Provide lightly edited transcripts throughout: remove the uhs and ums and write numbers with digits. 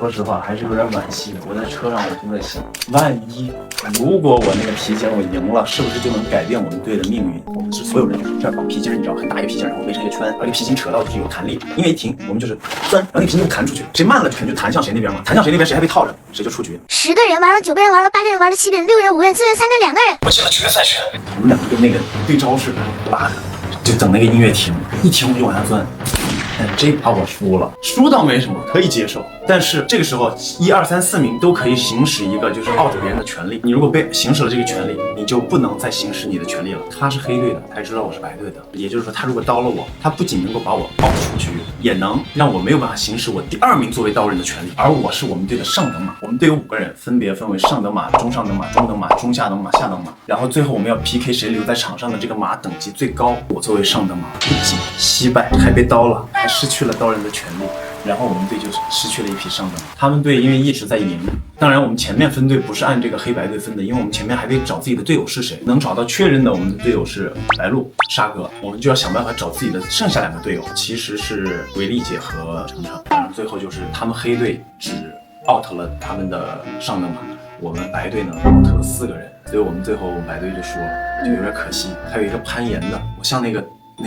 说实话还是有点惋惜的。我在车上我就在想，万一如果我那个皮筋我赢了，是不是就能改变我们队的命运？我们是所有人就是这样绑皮筋，你知道，很大一个皮筋，然后围成一个圈，然后这个皮筋扯到就是有弹力，因为一停我们就是钻，然后那个皮筋就弹出去，谁慢了就肯定就弹向谁那边嘛，弹向谁那边谁还被套着，谁就出局。10个人玩了，9个人玩了，8个人玩了，7个人，6个人，5个人，4个人，3个人，2个人。我进了决赛圈，我们两个跟那个对招似的，拉着，就等那个音乐停，一停我们就往下钻。但这一把我输了，输倒没什么，可以接受。但是这个时候1、2、3、4名都可以行使一个就是傲着别人的权利。你如果被行使了这个权利，你就不能再行使你的权利了。他是黑队的，他也知道我是白队的，也就是说他如果刀了我，他不仅能够把我爆出局，也能让我没有办法行使我第2名作为刀人的权利。而我是我们队的上等马，我们队有5个人，分别分为上等马、中上等马、中等马、中下等马、下等马。然后最后我们要 PK 谁留在场上的这个马等级最高。我作为上等马，不仅惜败，还被刀了，还失去了刀人的权利。然后我们队就失去了一匹上等马，他们队因为一直在赢，当然我们前面分队不是按这个黑白队分的，因为我们前面还得找自己的队友是谁，能找到确认的我们的队友是白鹿、沙哥，我们就要想办法找自己的剩下2个队友，其实是维丽姐和程程。当然最后就是他们黑队只 out 了他们的上等马，我们白队呢 out 了4个人，所以我们最后白队就输了，就有点可惜。还有一个攀岩的，我像那个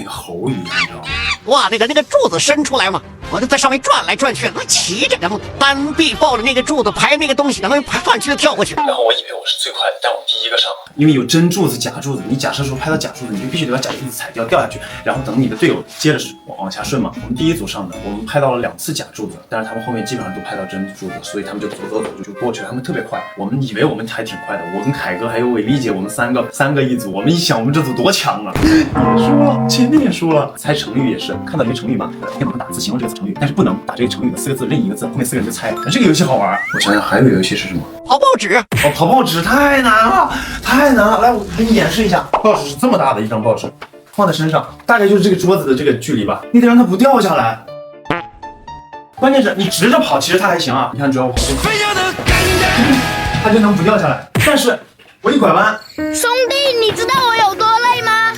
猴一样，你知道吗？哇，那个柱子伸出来嘛，我就在上面转来转去，骑着，然后单臂抱着那个柱子排那个东西，然后转去就跳过去。然后我以为我是最快的，但我第1个上，因为有真柱子、假柱子，你假设说拍到假柱子，你就必须得把假柱子踩掉下去，然后等你的队友接着往下顺嘛。我们第1组上的，我们拍到了2次假柱子，但是他们后面基本上都拍到真柱子，所以他们就走就过去了，他们特别快。我们以为我们还挺快的，我跟凯哥还有伟丽姐，我们三个一组，我们一想我们这组多强啊，也输了，前面也输了。猜成语也是，看到一个成语嘛，要怎么打字形容这个成语，但是不能打这个成语的4个字，任意一个字，后面4个人就猜。这个游戏好玩。我想想还有一个游戏是什么？跑报纸。跑报纸太难了，太难了。来，我给你演示一下。报纸是这么大的一张报纸，放在身上，大概就是这个桌子的这个距离吧。你得让它不掉下来。关键是你直着跑，其实它还行啊。你看，只要我跑就它就能不掉下来。但是我一拐弯，兄弟，你知道我有多累吗？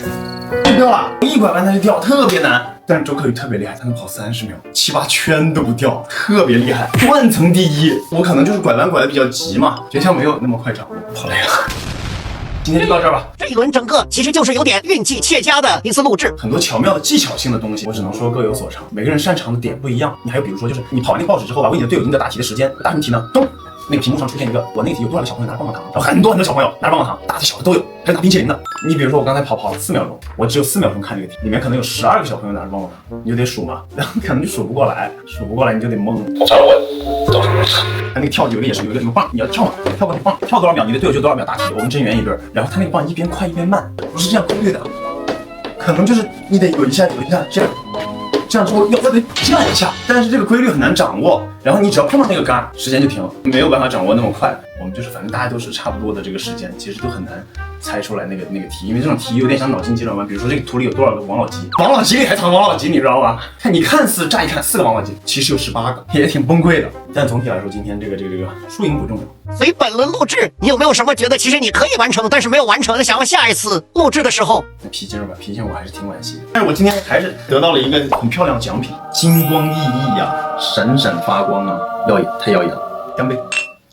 就掉了，一拐弯它就掉，特别难。但是周克宇特别厉害，他能跑30秒，7、8圈都不掉，特别厉害，断层第1。我可能就是拐弯拐的比较急嘛，诀窍没有那么快掌握，跑累了。今天就到这儿吧。这一轮整个其实就是有点运气切加的一次录制，很多巧妙的技巧性的东西，我只能说各有所长，每个人擅长的点不一样。你还有比如说，就是你跑完那个报纸之后吧，为你的队友赢得答题的时间，答什么题呢？咚，那个屏幕上出现一个我那个题有多少个小朋友拿着棒棒糖，然后很多小朋友拿着棒棒糖，大的小的都有，还有拿冰淇淋的。你比如说我刚才跑了4秒钟，我只有4秒钟看这个题，里面可能有12个小朋友拿着棒棒糖，你就得数嘛，然后可能就数不过来你就得懵。反正我到时候他那个跳有个也是有一个什么棒，你要跳嘛，跳过那棒，跳多少秒你的队友就多少秒答题，我们真圆一对，然后他那个棒一边快一边慢，不是这样攻略的，可能就是你得有一下这样之后要得这样一下，但是这个规律很难掌握，然后你只要碰到那个杆，时间就停，没有办法掌握那么快。我们就是反正大家都是差不多的这个时间，其实都很难猜出来那个题，因为这种题有点像脑筋急转弯。比如说这个图里有多少个王老吉，王老吉里还藏王老吉，你知道吧？你看似乍一看4个王老吉，其实有18个，也挺崩溃的。但总体来说，今天这个输赢不重要。所以本轮录制，你有没有什么觉得其实你可以完成，但是没有完成的，想要下一次录制的时候？那皮筋吧，皮筋我还是挺惋惜的。但是我今天还是得到了一个很漂亮的奖品，金光熠熠呀，闪闪发光啊，太耀眼了，干杯！